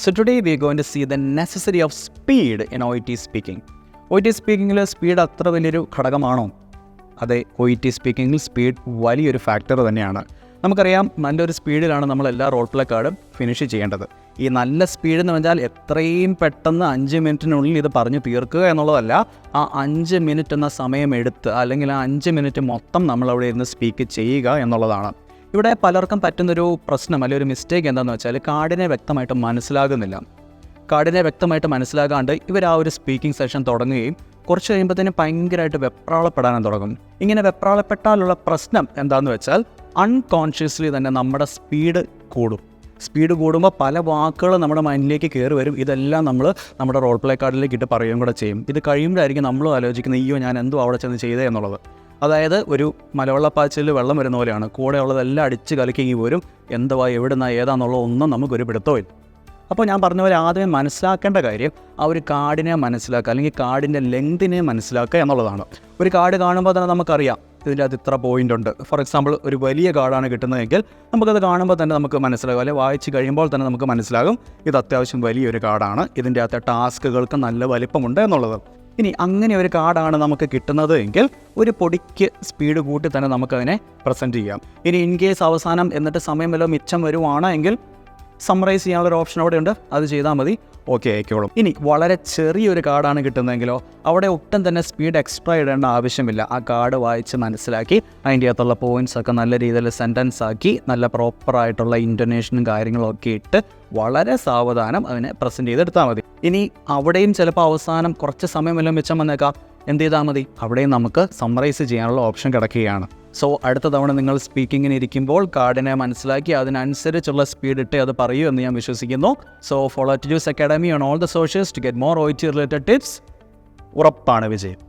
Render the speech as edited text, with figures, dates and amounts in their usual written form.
So today we are going to see the necessity of speed in OET speaking. OET speakingൽ speed അത്ര വലിയൊരു ഘടകമാണോ? അതെ, OET സ്പീക്കിങ്ങിൽ സ്പീഡ് വലിയൊരു ഫാക്ടർ തന്നെയാണ്. നമുക്കറിയാം, നല്ലൊരു സ്പീഡിലാണ് നമ്മൾ എല്ലാ റോൾ പ്ലേ കാർഡും ഫിനിഷ് ചെയ്യേണ്ടത്. ഈ നല്ല സ്പീഡ് എന്ന് പറഞ്ഞാൽ എത്രയും പെട്ടെന്ന് 5 മിനിറ്റിനുള്ളിൽ ഇത് പറഞ്ഞു തീർക്കുക എന്നുള്ളതല്ല, ആ 5 മിനിറ്റ് എന്ന സമയം എടുത്ത് അല്ലെങ്കിൽ ആ 5 മിനിറ്റ് മൊത്തം നമ്മളവിടെ ഇരുന്ന് സ്പീക്ക് ചെയ്യുക എന്നുള്ളതാണ്. ഇവിടെ പലർക്കും പറ്റുന്നൊരു പ്രശ്നം അല്ലെങ്കിൽ ഒരു മിസ്റ്റേക്ക് എന്താണെന്ന് വെച്ചാൽ കാർഡിനെ വ്യക്തമായിട്ട് മനസ്സിലാകുന്നില്ല. കാർഡിനെ വ്യക്തമായിട്ട് മനസ്സിലാകാണ്ട് ഇവർ ആ ഒരു സ്പീക്കിംഗ് സെഷൻ തുടങ്ങുകയും കുറച്ച് കഴിയുമ്പോഴത്തേനും ഭയങ്കരമായിട്ട് വെപ്രാളപ്പെടാനും തുടങ്ങും. ഇങ്ങനെ വെപ്രാളപ്പെട്ടാലുള്ള പ്രശ്നം എന്താണെന്ന് വെച്ചാൽ അൺകോൺഷ്യസ്ലി തന്നെ നമ്മുടെ സ്പീഡ് കൂടും. സ്പീഡ് കൂടുമ്പോൾ പല വാക്കുകൾ നമ്മുടെ മൈൻഡിലേക്ക് കയറി വരും. ഇതെല്ലാം നമ്മൾ നമ്മുടെ റോൾ പ്ലേ കാർഡിലേക്ക് ഇട്ട് പറയുകയും കൂടെ ചെയ്യും. ഇത് കഴിയുമ്പോഴായിരിക്കും നമ്മളും ആലോചിക്കുന്നത്, അയ്യോ ഞാൻ എന്തോ അവിടെ ചെന്ന് ചെയ്തേ എന്നുള്ളത്. അതായത് ഒരു മലവെള്ളപ്പാച്ചിൽ വെള്ളം വരുന്ന പോലെയാണ്. കൂടെ ഉള്ളതെല്ലാം അടിച്ച് കലക്കി പോരും. എന്തുവാ എവിടുന്ന ഏതാണെന്നുള്ള ഒന്നും നമുക്കൊരു പിടുത്തമില്ല. അപ്പോൾ ഞാൻ പറഞ്ഞ പോലെ ആദ്യമേ മനസ്സിലാക്കേണ്ട കാര്യം ആ ഒരു കാർഡിനെ മനസ്സിലാക്കുക, അല്ലെങ്കിൽ കാർഡിൻ്റെ ലെങ്തിനെ മനസ്സിലാക്കുക എന്നുള്ളതാണ്. ഒരു കാർഡ് കാണുമ്പോൾ തന്നെ നമുക്കറിയാം ഇതിൻ്റെ അത് ഇത്ര പോയിൻ്റ് ഉണ്ട്. ഫോർ എക്സാമ്പിൾ ഒരു വലിയ കാർഡാണ് കിട്ടുന്നതെങ്കിൽ നമുക്കത് കാണുമ്പോൾ തന്നെ നമുക്ക് മനസ്സിലാകും, അല്ലെങ്കിൽ വായിച്ച് കഴിയുമ്പോൾ തന്നെ നമുക്ക് മനസ്സിലാകും ഇത് അത്യാവശ്യം വലിയൊരു കാർഡാണ്, ഇതിൻ്റെ അകത്തെ ടാസ്കുകൾക്ക് നല്ല വലിപ്പമുണ്ട് എന്നുള്ളത്. ഇനി അങ്ങനെ ഒരു കാർഡാണ് നമുക്ക് കിട്ടുന്നത് എങ്കിൽ ഒരു പൊടിക്ക് സ്പീഡ് കൂട്ടി തന്നെ നമുക്കതിനെ പ്രസൻറ്റ് ചെയ്യാം. ഇനി ഇൻ കേസ് അവസാനം എന്നിട്ട് സമയം വല്ലതും മിച്ചം വരുവാണ് എങ്കിൽ സമ്മറൈസ് ചെയ്യാനുള്ളൊരു ഓപ്ഷൻ അവിടെ ഉണ്ട്, അത് ചെയ്താൽ മതി, ഓക്കെ ആയിക്കോളും. ഇനി വളരെ ചെറിയൊരു കാർഡാണ് കിട്ടുന്നതെങ്കിലോ അവിടെ ഒട്ടും തന്നെ സ്പീഡ് എക്സ്ട്രാ ഇടേണ്ട ആവശ്യമില്ല. ആ കാർഡ് വായിച്ച് മനസ്സിലാക്കി അതിൻ്റെ അകത്തുള്ള പോയിൻറ്റ്സ് ഒക്കെ നല്ല രീതിയിൽ സെൻറ്റൻസ് ആക്കി നല്ല പ്രോപ്പറായിട്ടുള്ള ഇൻറ്റൊനേഷനും കാര്യങ്ങളും ഒക്കെ ഇട്ട് വളരെ സാവധാനം അതിനെ പ്രസൻറ്റ് ചെയ്തെടുത്താൽ മതി. ഇനി അവിടെയും ചിലപ്പോൾ അവസാനം കുറച്ച് സമയം വല്ലതും മിച്ചം വന്നേക്കാം, എന്ത് ചെയ്താൽ മതി, അവിടെയും നമുക്ക് സമ്മറൈസ് ചെയ്യാനുള്ള ഓപ്ഷൻ കിടക്കുകയാണ്. സോ അടുത്ത തവണ നിങ്ങൾ സ്പീക്കിങ്ങിന് ഇരിക്കുമ്പോൾ കാർഡിനെ മനസ്സിലാക്കി അതിനനുസരിച്ചുള്ള സ്പീഡ് ഇട്ട് അത് പറയൂ എന്ന് ഞാൻ വിശ്വസിക്കുന്നു. സോ ഫോളോ ടുജൂസ് academy on all the socials to get more OET related tips. ഉറപ്പാണ് വിജയം.